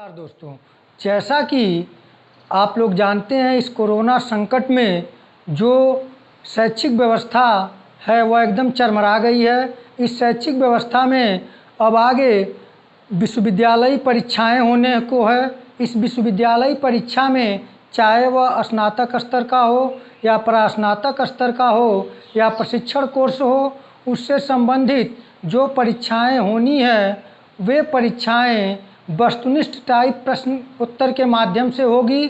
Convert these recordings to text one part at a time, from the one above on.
नमस्कार दोस्तों। जैसा कि आप लोग जानते हैं, इस कोरोना संकट में जो शैक्षिक व्यवस्था है वह एकदम चरमरा गई है। इस शैक्षिक व्यवस्था में अब आगे विश्वविद्यालयी परीक्षाएं होने को है। इस विश्वविद्यालयी परीक्षा में चाहे वह स्नातक स्तर का हो या प्रास्नातक स्तर का हो या प्रशिक्षण कोर्स हो, उससे संबंधित जो परीक्षाएं होनी है वे परीक्षाएं वस्तुनिष्ठ टाइप प्रश्न उत्तर के माध्यम से होगी।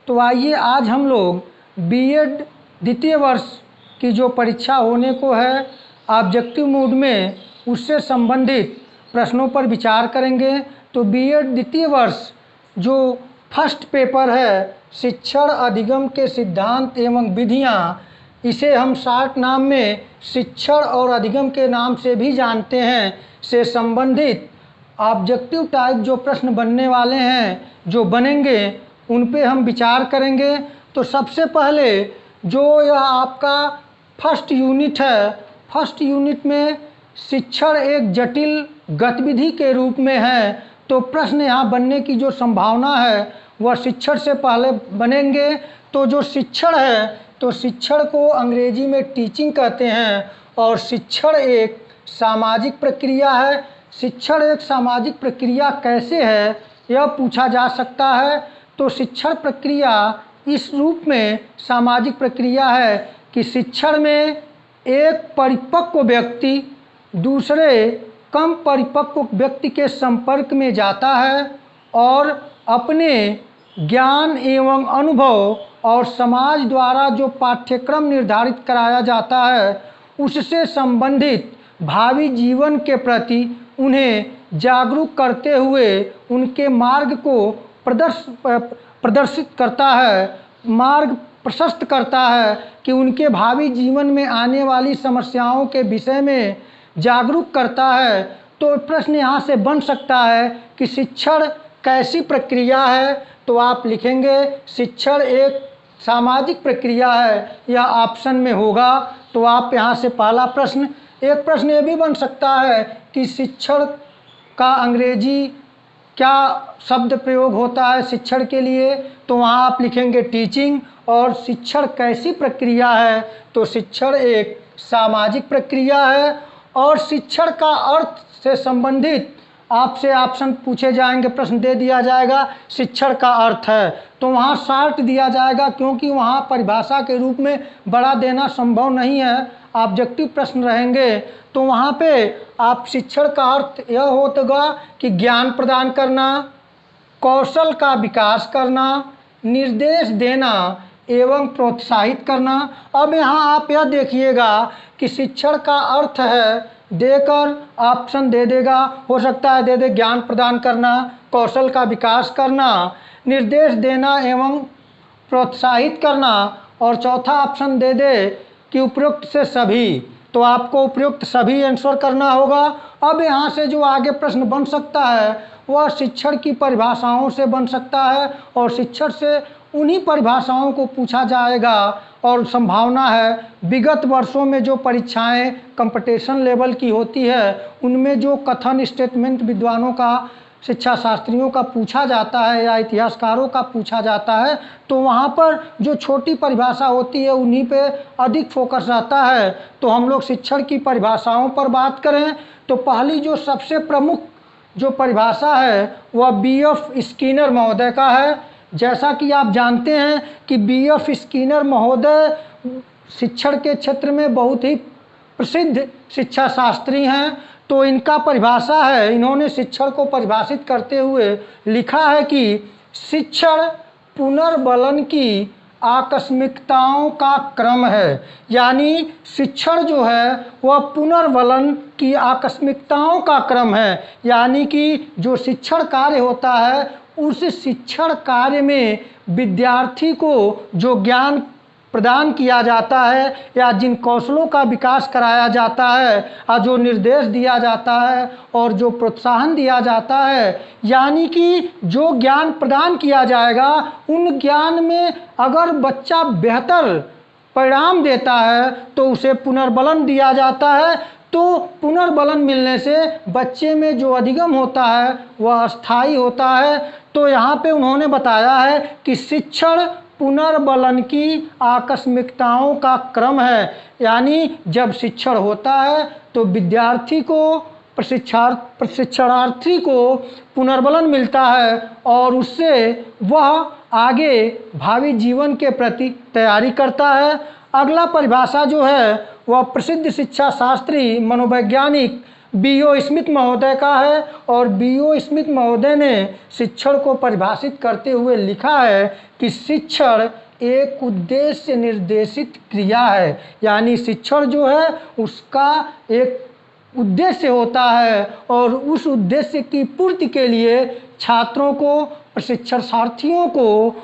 तो आइए आज हम लोग बीएड द्वितीय वर्ष की जो परीक्षा होने को है ऑब्जेक्टिव मोड में, उससे संबंधित प्रश्नों पर विचार करेंगे। तो बीएड द्वितीय वर्ष जो फर्स्ट पेपर है शिक्षण अधिगम के सिद्धांत एवं विधियाँ, इसे हम शॉर्ट नाम में शिक्षण और अधिगम के नाम से भी जानते हैं, से संबंधित ऑब्जेक्टिव टाइप जो प्रश्न बनने वाले हैं, जो बनेंगे, उन पे हम विचार करेंगे। तो सबसे पहले जो यह आपका फर्स्ट यूनिट है, फर्स्ट यूनिट में शिक्षण एक जटिल गतिविधि के रूप में है। तो प्रश्न यहाँ बनने की जो संभावना है वह शिक्षण से पहले बनेंगे। तो जो शिक्षण है, तो शिक्षण को अंग्रेजी में टीचिंग कहते हैं और शिक्षण एक सामाजिक प्रक्रिया है। शिक्षण एक सामाजिक प्रक्रिया कैसे है यह पूछा जा सकता है। तो शिक्षण प्रक्रिया इस रूप में सामाजिक प्रक्रिया है कि शिक्षण में एक परिपक्व व्यक्ति दूसरे कम परिपक्व व्यक्ति के संपर्क में जाता है और अपने ज्ञान एवं अनुभव और समाज द्वारा जो पाठ्यक्रम निर्धारित कराया जाता है उससे संबंधित भावी जीवन के प्रति उन्हें जागरूक करते हुए उनके मार्ग को प्रदर्शित करता है, मार्ग प्रशस्त करता है कि उनके भावी जीवन में आने वाली समस्याओं के विषय में जागरूक करता है। तो प्रश्न यहाँ से बन सकता है कि शिक्षण कैसी प्रक्रिया है। तो आप लिखेंगे शिक्षण एक सामाजिक प्रक्रिया है, यह ऑप्शन में होगा। तो आप यहाँ से पहला प्रश्न, एक प्रश्न ये भी बन सकता है कि शिक्षण का अंग्रेजी क्या शब्द प्रयोग होता है शिक्षण के लिए। तो वहाँ आप लिखेंगे टीचिंग। और शिक्षण कैसी प्रक्रिया है, तो शिक्षण एक सामाजिक प्रक्रिया है। और शिक्षण का अर्थ से संबंधित आपसे ऑप्शन पूछे जाएंगे, प्रश्न दे दिया जाएगा शिक्षण का अर्थ है, तो वहाँ शॉर्ट दिया जाएगा क्योंकि वहाँ परिभाषा के रूप में बड़ा देना संभव नहीं है, ऑब्जेक्टिव प्रश्न रहेंगे। तो वहाँ पे आप शिक्षण का अर्थ यह होगा कि ज्ञान प्रदान करना, कौशल का विकास करना, निर्देश देना एवं प्रोत्साहित करना। अब यहाँ आप यह देखिएगा कि शिक्षण का अर्थ है देकर ऑप्शन दे देगा, हो सकता है दे दे ज्ञान प्रदान करना, कौशल का विकास करना, निर्देश देना एवं प्रोत्साहित करना, और चौथा ऑप्शन दे दे कि उपयुक्त से सभी। तो आपको उपयुक्त सभी आंसर करना होगा। अब यहाँ से जो आगे प्रश्न बन सकता है वह शिक्षण की परिभाषाओं से बन सकता है और शिक्षण से उन्हीं परिभाषाओं को पूछा जाएगा। और संभावना है विगत वर्षों में जो परीक्षाएं कंपटीशन लेवल की होती है उनमें जो कथन स्टेटमेंट विद्वानों का, शिक्षा शास्त्रियों का पूछा जाता है या इतिहासकारों का पूछा जाता है, तो वहाँ पर जो छोटी परिभाषा होती है उन्हीं पे अधिक फोकस रहता है। तो हम लोग शिक्षण की परिभाषाओं पर बात करें तो पहली जो सबसे प्रमुख जो परिभाषा है वह B.F. स्किनर महोदय का है। जैसा कि आप जानते हैं कि B.F. स्किनर महोदय शिक्षण के क्षेत्र में बहुत ही प्रसिद्ध शिक्षा शास्त्री हैं। तो इनका परिभाषा है, इन्होंने शिक्षण को परिभाषित करते हुए लिखा है कि शिक्षण पुनर्बलन की आकस्मिकताओं का क्रम है। यानी शिक्षण जो है वह पुनर्बलन की आकस्मिकताओं का क्रम है, यानी कि जो शिक्षण कार्य होता है उस शिक्षण कार्य में विद्यार्थी को जो ज्ञान प्रदान किया जाता है या जिन कौशलों का विकास कराया जाता है और जो निर्देश दिया जाता है और जो प्रोत्साहन दिया जाता है, यानी कि जो ज्ञान प्रदान किया जाएगा उन ज्ञान में अगर बच्चा बेहतर परिणाम देता है तो उसे पुनर्बलन दिया जाता है। तो पुनर्बलन मिलने से बच्चे में जो अधिगम होता है वह अस्थायी होता है। तो यहाँ पे उन्होंने बताया है कि शिक्षण पुनर्बलन की आकस्मिकताओं का क्रम है। यानी जब शिक्षण होता है तो विद्यार्थी को प्रशिक्षणार्थी को पुनर्बलन मिलता है और उससे वह आगे भावी जीवन के प्रति तैयारी करता है। अगला परिभाषा जो है वह प्रसिद्ध शिक्षा शास्त्री मनोवैज्ञानिक B.O. स्मिथ महोदय का है और B.O. स्मिथ महोदय ने शिक्षण को परिभाषित करते हुए लिखा है कि शिक्षण एक उद्देश्य निर्देशित क्रिया है। यानी शिक्षण जो है उसका एक उद्देश्य होता है और उस उद्देश्य की पूर्ति के लिए छात्रों को प्रशिक्षणार्थियों को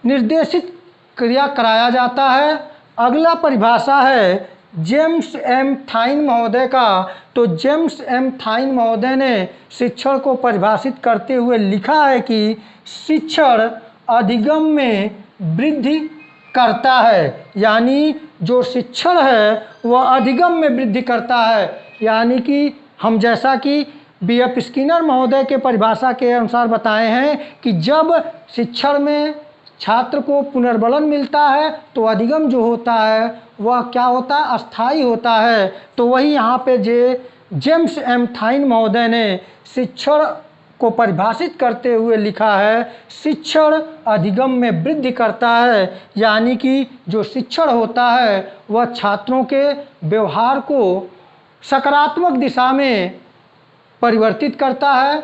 निर्देशित क्रिया कराया जाता है। अगला परिभाषा है जेम्स एम थाइन महोदय का। तो जेम्स एम थाइन महोदय ने शिक्षण को परिभाषित करते हुए लिखा है कि शिक्षण अधिगम में वृद्धि करता है। यानी जो शिक्षण है वह अधिगम में वृद्धि करता है। यानी कि हम जैसा कि B.F. स्किनर महोदय के परिभाषा के अनुसार बताए हैं कि जब शिक्षण में छात्र को पुनर्बलन मिलता है तो अधिगम जो होता है वह क्या होता है, अस्थायी होता है। तो वही यहाँ पे जेम्स एम थाइन महोदय ने शिक्षण को परिभाषित करते हुए लिखा है शिक्षण अधिगम में वृद्धि करता है। यानी कि जो शिक्षण होता है वह छात्रों के व्यवहार को सकारात्मक दिशा में परिवर्तित करता है।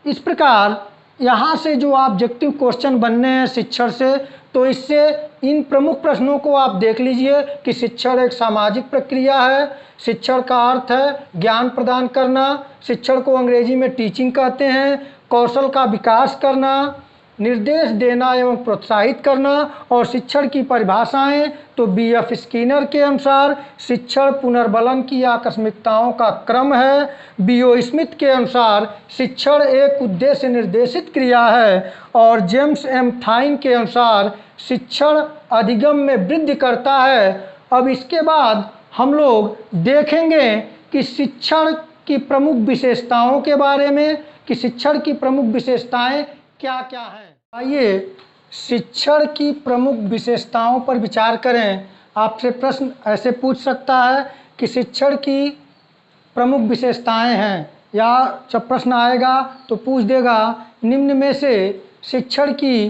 इस प्रकार यहाँ से जो ऑब्जेक्टिव क्वेश्चन बनने हैं शिक्षण से, तो इससे इन प्रमुख प्रश्नों को आप देख लीजिए कि शिक्षण एक सामाजिक प्रक्रिया है। शिक्षण का अर्थ है ज्ञान प्रदान करना। शिक्षण को अंग्रेजी में टीचिंग कहते हैं। कौशल का विकास करना, निर्देश देना एवं प्रोत्साहित करना। और शिक्षण की परिभाषाएं तो B.F. स्किनर के अनुसार शिक्षण पुनर्बलन की आकस्मिकताओं का क्रम है। B.O. स्मिथ के अनुसार शिक्षण एक उद्देश्य निर्देशित क्रिया है और जेम्स एम थाइन के अनुसार शिक्षण अधिगम में वृद्धि करता है। अब इसके बाद हम लोग देखेंगे कि शिक्षण की प्रमुख विशेषताओं के बारे में कि शिक्षण की प्रमुख विशेषताएं क्या क्या हैं। आइए शिक्षण की प्रमुख विशेषताओं पर विचार करें। आपसे प्रश्न ऐसे पूछ सकता है कि शिक्षण की प्रमुख विशेषताएं हैं, या जब प्रश्न आएगा तो पूछ देगा निम्न में से शिक्षण की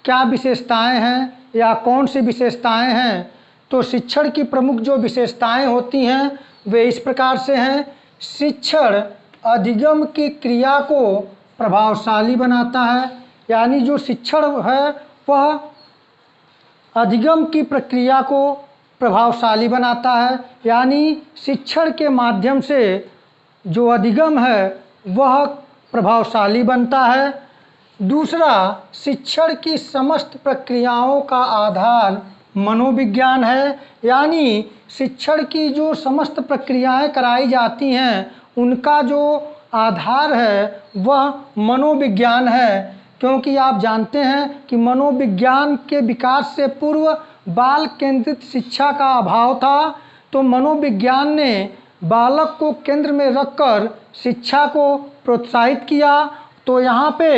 क्या विशेषताएं हैं या कौन सी विशेषताएं हैं। तो शिक्षण की प्रमुख जो विशेषताएं होती हैं वे इस प्रकार से हैं। शिक्षण अधिगम की क्रिया को प्रभावशाली बनाता है। यानी जो शिक्षण है वह अधिगम की प्रक्रिया को प्रभावशाली बनाता है। यानी शिक्षण के माध्यम से जो अधिगम है वह प्रभावशाली बनता है। दूसरा, शिक्षण की समस्त प्रक्रियाओं का आधार मनोविज्ञान है। यानी शिक्षण की जो समस्त प्रक्रियाएं कराई जाती हैं उनका जो आधार है वह मनोविज्ञान है। क्योंकि आप जानते हैं कि मनोविज्ञान के विकास से पूर्व बाल केंद्रित शिक्षा का अभाव था। तो मनोविज्ञान ने बालक को केंद्र में रखकर शिक्षा को प्रोत्साहित किया। तो यहाँ पे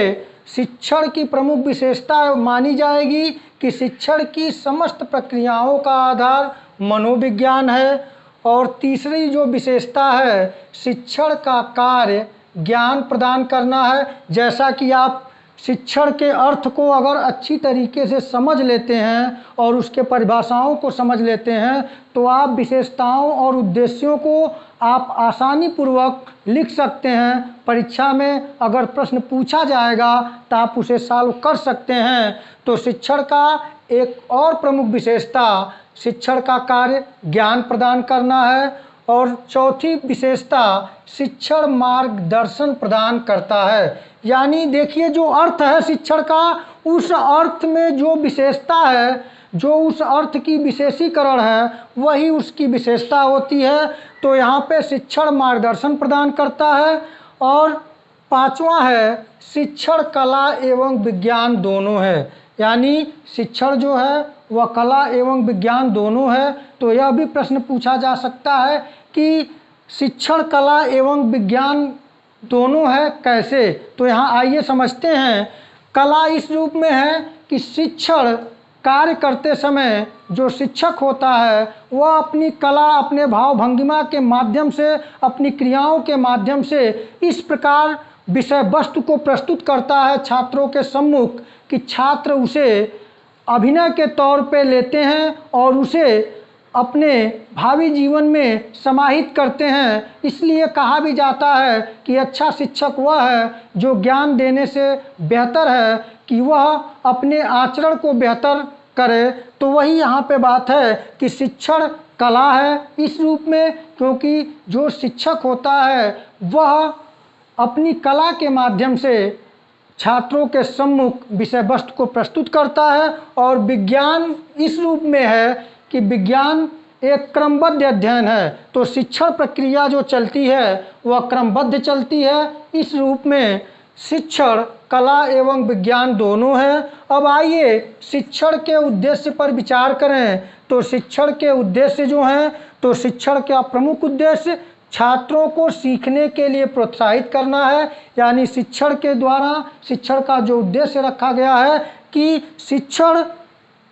शिक्षण की प्रमुख विशेषता मानी जाएगी कि शिक्षण की समस्त प्रक्रियाओं का आधार मनोविज्ञान है। और तीसरी जो विशेषता है, शिक्षण का कार्य ज्ञान प्रदान करना है। जैसा कि आप शिक्षण के अर्थ को अगर अच्छी तरीके से समझ लेते हैं और उसके परिभाषाओं को समझ लेते हैं तो आप विशेषताओं और उद्देश्यों को आप आसानी पूर्वक लिख सकते हैं। परीक्षा में अगर प्रश्न पूछा जाएगा तो आप उसे सॉल्व कर सकते हैं। तो शिक्षण का एक और प्रमुख विशेषता शिक्षण का कार्य ज्ञान प्रदान करना है। और चौथी विशेषता शिक्षण मार्गदर्शन प्रदान करता है। यानी देखिए जो अर्थ है शिक्षण का, उस अर्थ में जो विशेषता है, जो उस अर्थ की विशेषीकरण है वही उसकी विशेषता होती है। तो यहाँ पे शिक्षण मार्गदर्शन प्रदान करता है। और पांचवा है शिक्षण कला एवं विज्ञान दोनों है। यानी शिक्षण जो है वह कला एवं विज्ञान दोनों है। तो यह भी प्रश्न पूछा जा सकता है कि शिक्षण कला एवं विज्ञान दोनों है कैसे। तो यहाँ आइए समझते हैं। कला इस रूप में है कि शिक्षण कार्य करते समय जो शिक्षक होता है वह अपनी कला, अपने भाव भंगिमा के माध्यम से, अपनी क्रियाओं के माध्यम से इस प्रकार विषय वस्तु को प्रस्तुत करता है छात्रों के सम्मुख कि छात्र उसे अभिनय के तौर पे लेते हैं और उसे अपने भावी जीवन में समाहित करते हैं। इसलिए कहा भी जाता है कि अच्छा शिक्षक वह है जो ज्ञान देने से बेहतर है कि वह अपने आचरण को बेहतर करे। तो वही यहाँ पे बात है कि शिक्षण कला है इस रूप में, क्योंकि जो शिक्षक होता है वह अपनी कला के माध्यम से छात्रों के सम्मुख विषय वस्तु को प्रस्तुत करता है। और विज्ञान इस रूप में है कि विज्ञान एक क्रमबद्ध अध्ययन है, तो शिक्षण प्रक्रिया जो चलती है वह क्रमबद्ध चलती है। इस रूप में शिक्षण कला एवं विज्ञान दोनों है। अब आइए शिक्षण के उद्देश्य पर विचार करें। तो शिक्षण के उद्देश्य जो हैं, तो शिक्षण का प्रमुख उद्देश्य छात्रों को सीखने के लिए प्रोत्साहित करना है। यानी शिक्षण के द्वारा शिक्षण का जो उद्देश्य रखा गया है कि शिक्षण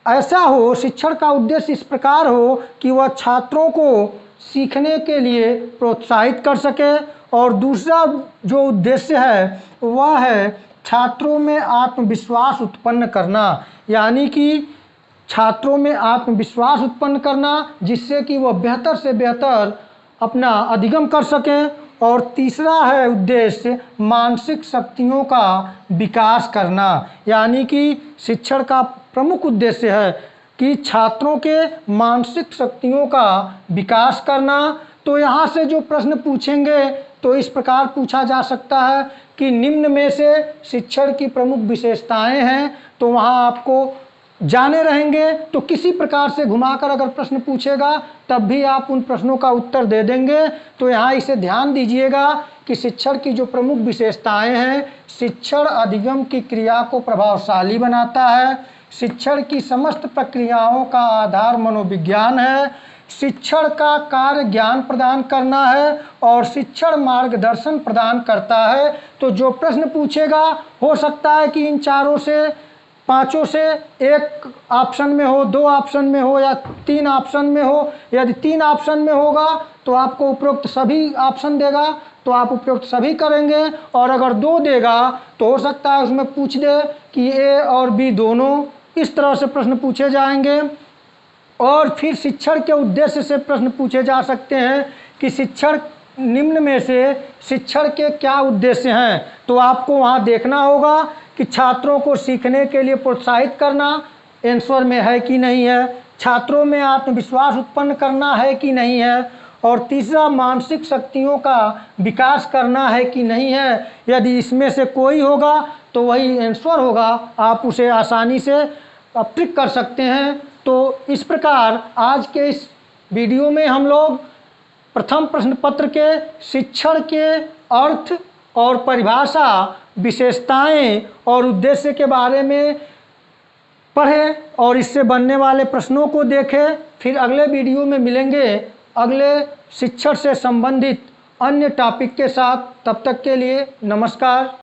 ऐसा हो, शिक्षण का उद्देश्य इस प्रकार हो कि वह छात्रों को सीखने के लिए प्रोत्साहित कर सके। और दूसरा जो उद्देश्य है वह है छात्रों में आत्मविश्वास उत्पन्न करना, यानी कि छात्रों में आत्मविश्वास उत्पन्न करना जिससे कि वह बेहतर से बेहतर अपना अधिगम कर सकें। और तीसरा है उद्देश्य मानसिक शक्तियों का विकास करना, यानी कि शिक्षण का प्रमुख उद्देश्य है कि छात्रों के मानसिक शक्तियों का विकास करना। तो यहाँ से जो प्रश्न पूछेंगे तो इस प्रकार पूछा जा सकता है कि निम्न में से शिक्षण की प्रमुख विशेषताएं हैं, तो वहाँ आपको जाने रहेंगे। तो किसी प्रकार से घुमाकर अगर प्रश्न पूछेगा तब भी आप उन प्रश्नों का उत्तर दे देंगे। तो यहाँ इसे ध्यान दीजिएगा कि शिक्षण की जो प्रमुख विशेषताएं हैं, शिक्षण अधिगम की क्रिया को प्रभावशाली बनाता है, शिक्षण की समस्त प्रक्रियाओं का आधार मनोविज्ञान है, शिक्षण का कार्य ज्ञान प्रदान करना है और शिक्षण मार्गदर्शन प्रदान करता है। तो जो प्रश्न पूछेगा हो सकता है कि इन चारों से, पांचों से एक ऑप्शन में हो, दो ऑप्शन में हो या तीन ऑप्शन में हो। यदि तीन ऑप्शन में होगा तो आपको उपरोक्त सभी ऑप्शन देगा तो आप उपरोक्त सभी करेंगे, और अगर दो देगा तो हो सकता है उसमें पूछ दे कि ए और बी दोनों। इस तरह से प्रश्न पूछे जाएंगे। और फिर शिक्षण के उद्देश्य से प्रश्न पूछे जा सकते हैं कि शिक्षण निम्न में से शिक्षण के क्या उद्देश्य हैं। तो आपको वहाँ देखना होगा कि छात्रों को सीखने के लिए प्रोत्साहित करना आंसर में है कि नहीं है, छात्रों में आत्मविश्वास उत्पन्न करना है कि नहीं है, और तीसरा मानसिक शक्तियों का विकास करना है कि नहीं है। यदि इसमें से कोई होगा तो वही आंसर होगा, आप उसे आसानी से टिक कर सकते हैं। तो इस प्रकार आज के इस वीडियो में हम लोग प्रथम प्रश्न पत्र के शिक्षण के अर्थ और परिभाषा, विशेषताएं और उद्देश्य के बारे में पढ़े और इससे बनने वाले प्रश्नों को देखें। फिर अगले वीडियो में मिलेंगे अगले शिक्षण से संबंधित अन्य टॉपिक के साथ। तब तक के लिए नमस्कार।